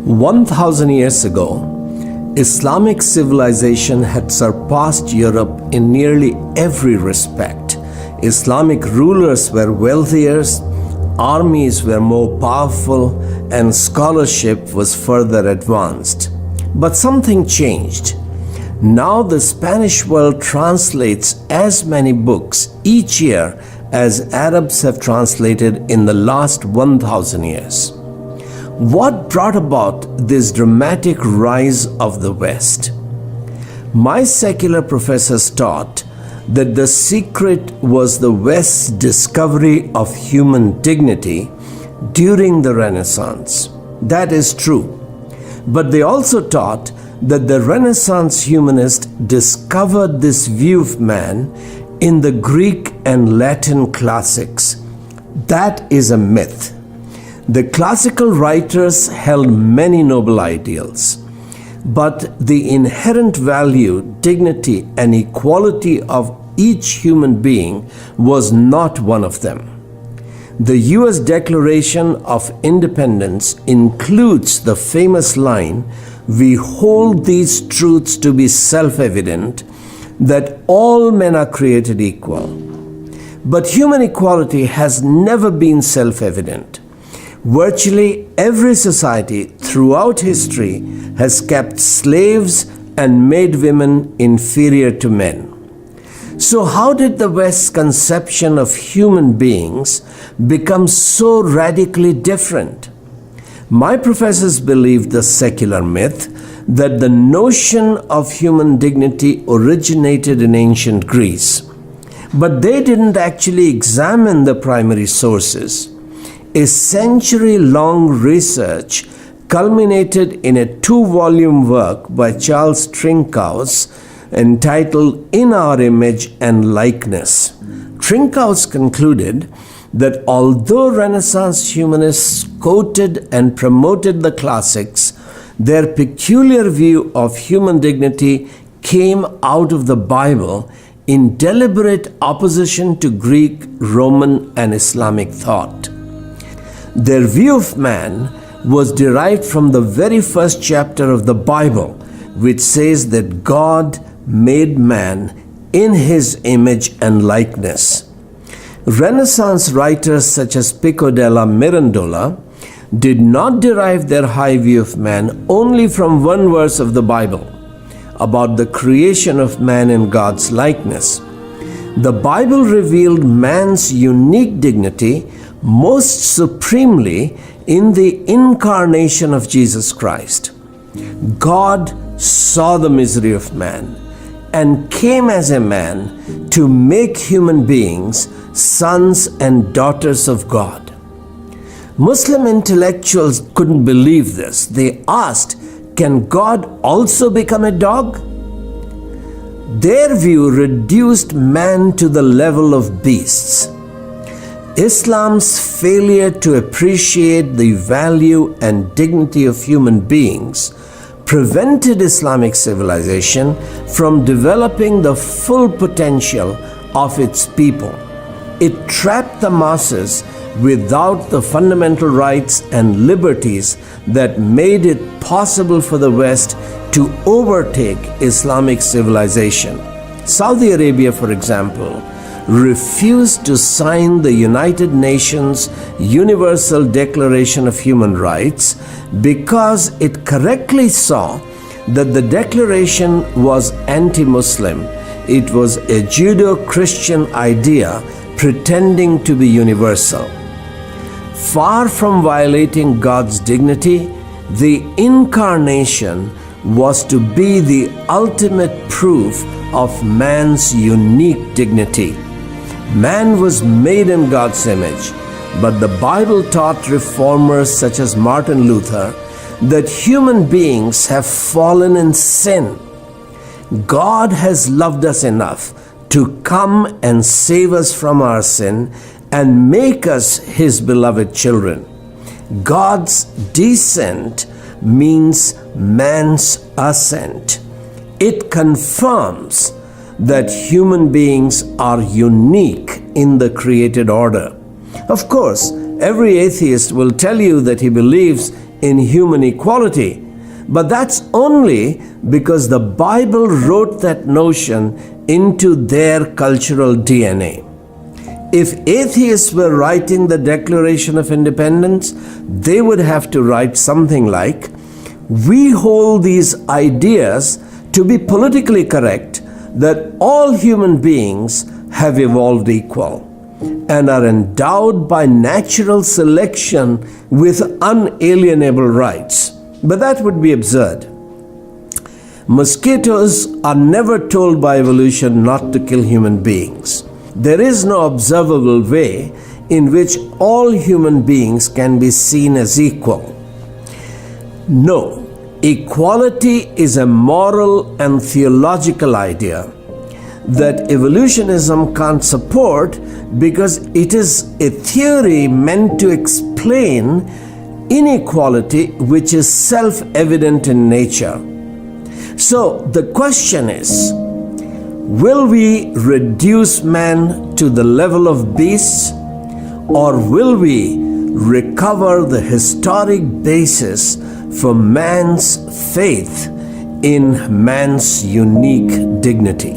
1,000 years ago, Islamic civilization had surpassed Europe in nearly every respect. Islamic rulers were wealthier, armies were more powerful, and scholarship was further advanced. But something changed. Now the Spanish world translates as many books each year as Arabs have translated in the last 1,000 years. What brought about this dramatic rise of the West? My secular professors taught that the secret was the West's discovery of human dignity during the Renaissance. That is true. But they also taught that the Renaissance humanist discovered this view of man in the Greek and Latin classics. That is a myth. The classical writers held many noble ideals, but the inherent value, dignity, and equality of each human being was not one of them. The US Declaration of Independence includes the famous line, "We hold these truths to be self-evident, that all men are created equal." But human equality has never been self-evident. Virtually every society throughout history has kept slaves and made women inferior to men. So how did the West's conception of human beings become so radically different? My professors believed the secular myth that the notion of human dignity originated in ancient Greece. But they didn't actually examine the primary sources. A century-long research culminated in a 2-volume work by Charles Trinkaus entitled In Our Image and Likeness. Trinkaus concluded that although Renaissance humanists quoted and promoted the classics, their peculiar view of human dignity came out of the Bible in deliberate opposition to Greek, Roman, and Islamic thought. Their view of man was derived from the very first chapter of the Bible, which says that God made man in his image and likeness. Renaissance writers such as Pico della Mirandola did not derive their high view of man only from one verse of the Bible about the creation of man in God's likeness. The Bible revealed man's unique dignity most supremely in the incarnation of Jesus Christ. God saw the misery of man and came as a man to make human beings sons and daughters of God. Muslim intellectuals couldn't believe this. They asked, can God also become a dog? Their view reduced man to the level of beasts. Islam's failure to appreciate the value and dignity of human beings prevented Islamic civilization from developing the full potential of its people. It trapped the masses without the fundamental rights and liberties that made it possible for the West to overtake Islamic civilization. Saudi Arabia, for example, refused to sign the United Nations Universal Declaration of Human Rights because it correctly saw that the declaration was anti-Muslim. It was a Judeo-Christian idea pretending to be universal. Far from violating God's dignity, the incarnation was to be the ultimate proof of man's unique dignity. Man was made in God's image, but the Bible taught reformers such as Martin Luther that human beings have fallen in sin. God has loved us enough to come and save us from our sin and make us His beloved children. God's descent means man's ascent. It confirms that human beings are unique in the created order. Of course, every atheist will tell you that he believes in human equality, but that's only because the Bible wrote that notion into their cultural DNA. If atheists were writing the Declaration of Independence, they would have to write something like, "We hold these ideas to be politically correct, that all human beings have evolved equal and are endowed by natural selection with unalienable rights." But that would be absurd. Mosquitoes are never told by evolution not to kill human beings. There is no observable way in which all human beings can be seen as equal. No, equality is a moral and theological idea that evolutionism can't support because it is a theory meant to explain inequality which is self-evident in nature. So the question is, will we reduce man to the level of beasts, or will we recover the historic basis for man's faith in man's unique dignity?